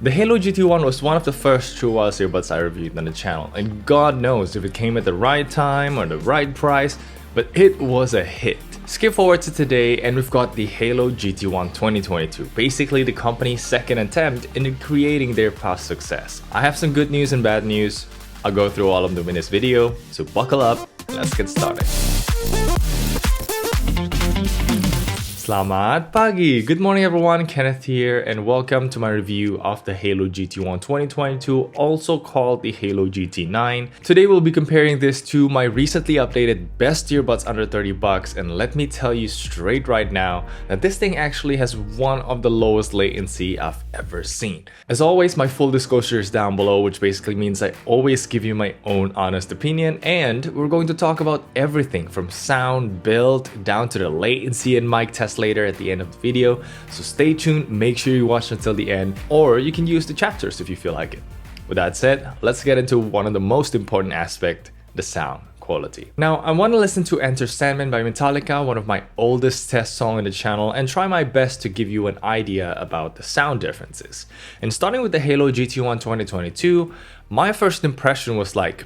The Haylou GT1 was one of the first true wireless earbuds I reviewed on the channel, and God knows if it came at the right time or the right price, but it was a hit. Skip forward to today and we've got the Haylou GT1 2022, basically the company's second attempt in creating their past success. I have some good news and bad news. I'll go through all of them in this video, so buckle up and let's get started. Selamat pagi! Good morning everyone, Kenneth here and welcome to my review of the Haylou GT1 2022, also called the Haylou GT9. Today we'll be comparing this to my recently updated best earbuds under 30 bucks, and let me tell you straight right now that this thing actually has one of the lowest latency I've ever seen. As always, my full disclosure is down below, which basically means I always give you my own honest opinion, and we're going to talk about everything from sound, build, down to the latency and mic test later at the end of the video, so stay tuned, make sure you watch until the end, or you can use the chapters if you feel like it. With that said, let's get into one of the most important aspects, the sound quality. Now, I want to listen to Enter Sandman by Metallica, one of my oldest test songs on the channel, and try my best to give you an idea about the sound differences. And starting with the Haylou GT1 2022, my first impression was like,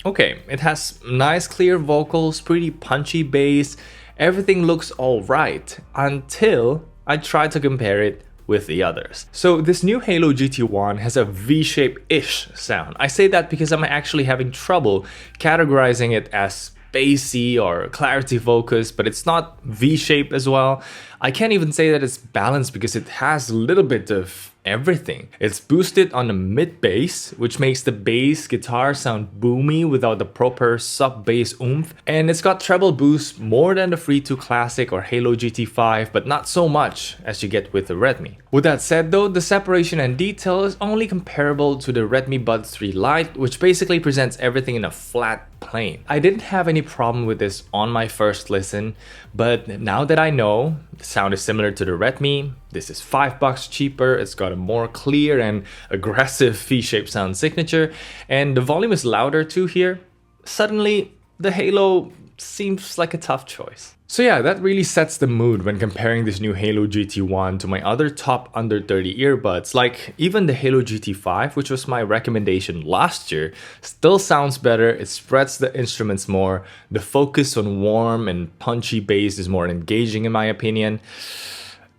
okay, it has nice clear vocals, pretty punchy bass, everything looks alright until I try to compare it with the others. So this new Haylou GT1 has a V-shape-ish sound. I say that because I'm actually having trouble categorizing it as bassy or clarity focused, but it's not V-shape as well. I can't even say that it's balanced because it has a little bit of everything. It's boosted on the mid bass, which makes the bass guitar sound boomy without the proper sub bass oomph, and it's got treble boost more than the Free 2 Classic or Haylou GT5, but not so much as you get with the Redmi. With that said though, the separation and detail is only comparable to the Redmi Buds 3 Lite, which basically presents everything in a flat plane. I didn't have any problem with this on my first listen, but now that I know the sound is similar to the Redmi, this is $5 cheaper, it's got a more clear and aggressive V-shaped sound signature, and the volume is louder too here, suddenly the Haylou seems like a tough choice. So yeah, that really sets the mood when comparing this new Haylou GT1 to my other top under 30 earbuds. Like even the Haylou GT5, which was my recommendation last year, still sounds better, it spreads the instruments more, the focus on warm and punchy bass is more engaging in my opinion.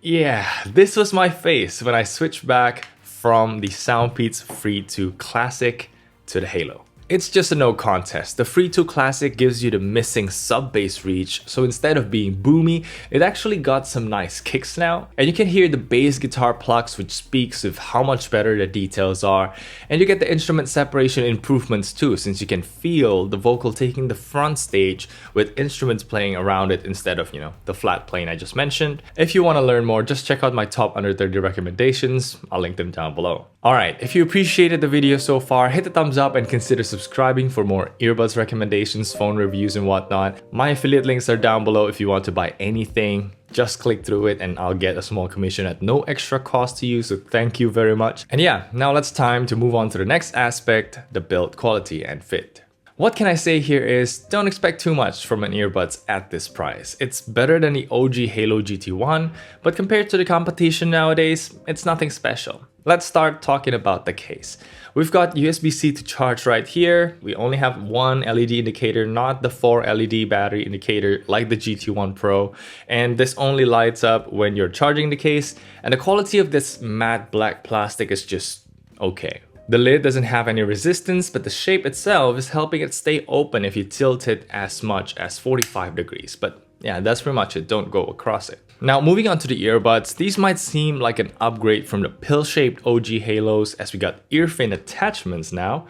Yeah, this was my face when I switched back from the Soundpeats Free 2 Classic to the Haylou. It's just a no contest. The Free 2 Classic gives you the missing sub-bass reach, so instead of being boomy, it actually got some nice kicks now. And you can hear the bass guitar plucks, which speaks of how much better the details are. And you get the instrument separation improvements too, since you can feel the vocal taking the front stage with instruments playing around it instead of, the flat plane I just mentioned. If you want to learn more, just check out my top under 30 recommendations. I'll link them down below. Alright, if you appreciated the video so far, hit the thumbs up and consider subscribing for more earbuds recommendations, phone reviews and whatnot. My affiliate links are down below if you want to buy anything. Just click through it and I'll get a small commission at no extra cost to you, so thank you very much. And yeah, now it's time to move on to the next aspect, the build quality and fit. What can I say here is, don't expect too much from an earbuds at this price. It's better than the OG Haylou GT1, but compared to the competition nowadays, it's nothing special. Let's start talking about the case. We've got USB-C to charge right here. We only have one LED indicator, not the 4 LED battery indicator like the GT1 Pro. And this only lights up when you're charging the case. And the quality of this matte black plastic is just okay. The lid doesn't have any resistance, but the shape itself is helping it stay open if you tilt it as much as 45 degrees. But yeah, that's pretty much it, don't go across it. Now moving on to the earbuds, these might seem like an upgrade from the pill-shaped OG Haylous as we got ear fin attachments now,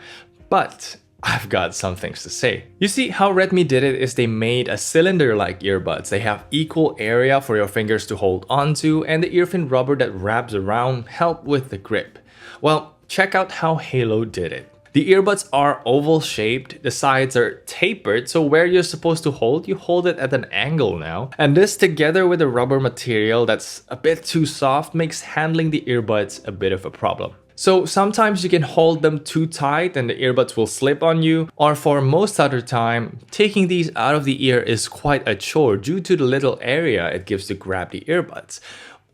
but I've got some things to say. You see, how Redmi did it is they made a cylinder-like earbuds. They have equal area for your fingers to hold onto, and the ear fin rubber that wraps around help with the grip. Well, check out how Haylou did it. The earbuds are oval shaped, the sides are tapered, so where you're supposed to hold, you hold it at an angle now. And this together with the rubber material that's a bit too soft makes handling the earbuds a bit of a problem. So sometimes you can hold them too tight and the earbuds will slip on you, or for most other time, taking these out of the ear is quite a chore due to the little area it gives to grab the earbuds.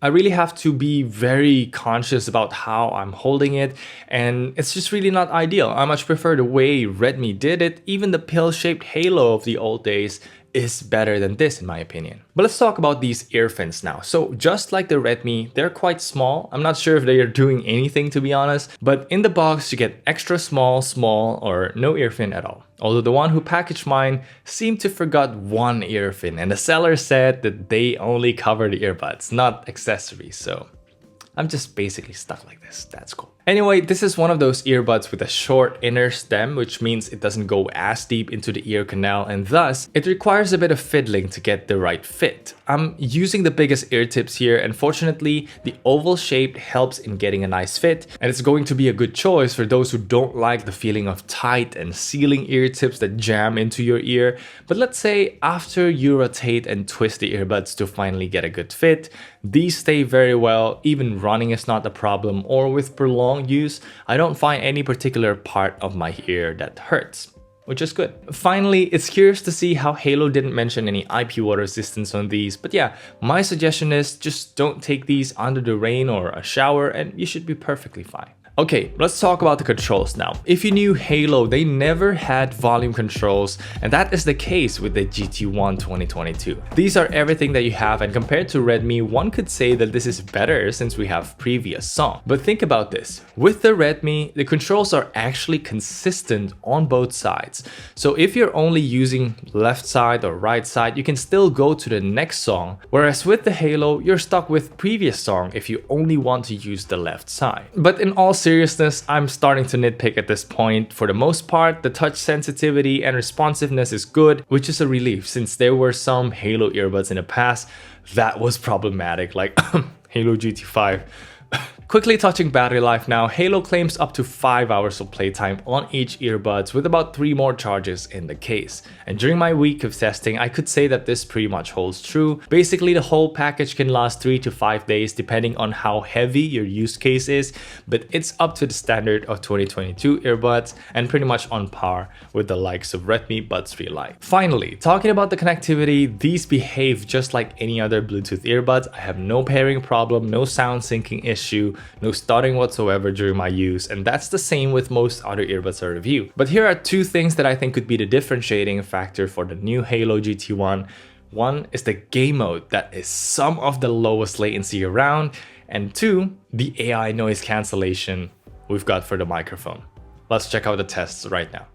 I really have to be very conscious about how I'm holding it, and it's just really not ideal. I much prefer the way Redmi did it. Even the pill-shaped Haylou of the old days is better than this in my opinion. But let's talk about these ear fins now. So just like the Redmi, they're quite small. I'm not sure if they are doing anything to be honest, but in the box you get extra small, small, or no ear fin at all. Although the one who packaged mine seemed to forgot one ear fin, and the seller said that they only cover the earbuds, not accessories, so I'm just basically stuck like this. That's cool. Anyway, this is one of those earbuds with a short inner stem, which means it doesn't go as deep into the ear canal, and thus it requires a bit of fiddling to get the right fit. I'm using the biggest ear tips here, and fortunately the oval shape helps in getting a nice fit, and it's going to be a good choice for those who don't like the feeling of tight and sealing ear tips that jam into your ear. But let's say after you rotate and twist the earbuds to finally get a good fit, these stay very well. Even running is not a problem, or with prolonged use, I don't find any particular part of my ear that hurts, which is good. Finally, it's curious to see how Haylou didn't mention any IP water resistance on these, but yeah, my suggestion is just don't take these under the rain or a shower and you should be perfectly fine. Okay, let's talk about the controls now. If you knew Haylou, they never had volume controls, and that is the case with the GT1 2022. These are everything that you have, and compared to Redmi, one could say that this is better since we have previous song. But think about this, with the Redmi, the controls are actually consistent on both sides. So if you're only using left side or right side, you can still go to the next song, whereas with the Haylou, you're stuck with previous song if you only want to use the left side. But in all seriousness, I'm starting to nitpick at this point. For the most part, the touch sensitivity and responsiveness is good, which is a relief since there were some Haylou earbuds in the past that was problematic, like Haylou GT5. Quickly touching battery life now, Haylou claims up to 5 hours of playtime on each earbuds with about 3 more charges in the case. And during my week of testing, I could say that this pretty much holds true. Basically, the whole package can last 3 to 5 days depending on how heavy your use case is, but it's up to the standard of 2022 earbuds and pretty much on par with the likes of Redmi Buds 3 Lite. Finally, talking about the connectivity, these behave just like any other Bluetooth earbuds. I have no pairing problem, no sound syncing issue, no stuttering whatsoever during my use, and that's the same with most other earbuds I review. But here are two things that I think could be the differentiating factor for the new Haylou GT1. One is the game mode that is some of the lowest latency around, and two, the AI noise cancellation we've got for the microphone. Let's check out the tests right now.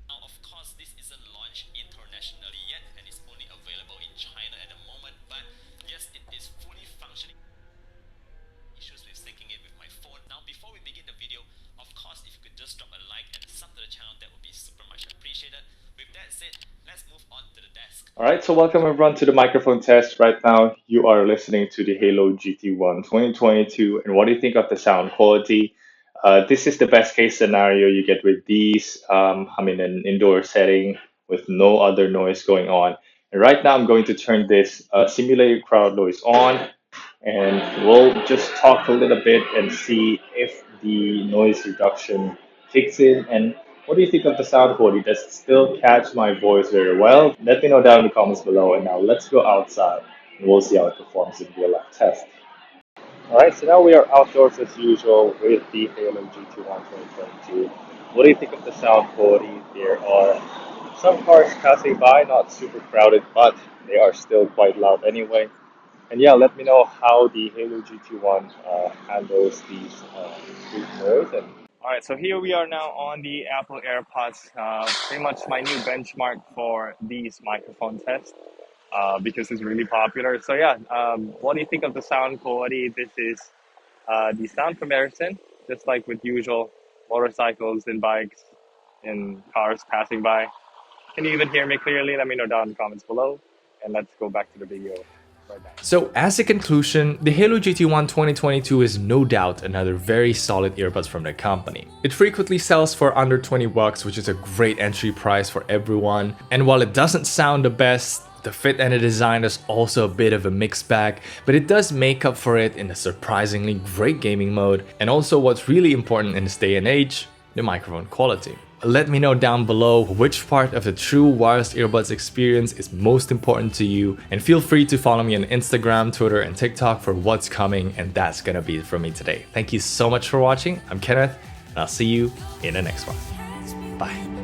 Of course, this isn't launched internationally yet and it's only available in China at the moment, but yes, it is fully functioning. Issues with syncing it with my phone. Now, before we begin the video, of course, if you could just drop a like and a sub to the channel, that would be super much appreciated. With that said, let's move on to the desk. All right, so welcome everyone to the microphone test. Right now, you are listening to the Haylou GT1 2022. And what do you think of the sound quality? This is the best case scenario you get with these. I'm in an indoor setting with no other noise going on. And right now, I'm going to turn this simulated crowd noise on, and we'll just talk a little bit and see if the noise reduction kicks in. And what do you think of the sound quality? Does it still catch my voice very well? Let me know down in the comments below. And now let's go outside and we'll see how it performs in real life test. Alright, so now we are outdoors as usual with the Haylou GT1 2022. What do you think of the sound quality? There are some cars passing by, not super crowded, but they are still quite loud anyway. And yeah, let me know how the Haylou GT1 handles these street noise. And alright, so here we are now on the Apple AirPods, pretty much my new benchmark for these microphone tests. Because it's really popular. So yeah, what do you think of the sound quality? This is the sound comparison, just like with usual motorcycles and bikes and cars passing by. Can you even hear me clearly? Let me know down in the comments below, and let's go back to the video right now. So as a conclusion, the Haylou GT1 2022 is no doubt another very solid earbuds from the company. It frequently sells for under 20 bucks, which is a great entry price for everyone. And while it doesn't sound the best, the fit and the design is also a bit of a mixed bag, but it does make up for it in a surprisingly great gaming mode, and also what's really important in this day and age, the microphone quality. Let me know down below which part of the true wireless earbuds experience is most important to you, and feel free to follow me on Instagram, Twitter, and TikTok for what's coming, and that's gonna be it for me today. Thank you so much for watching. I'm Kenneth, and I'll see you in the next one. Bye.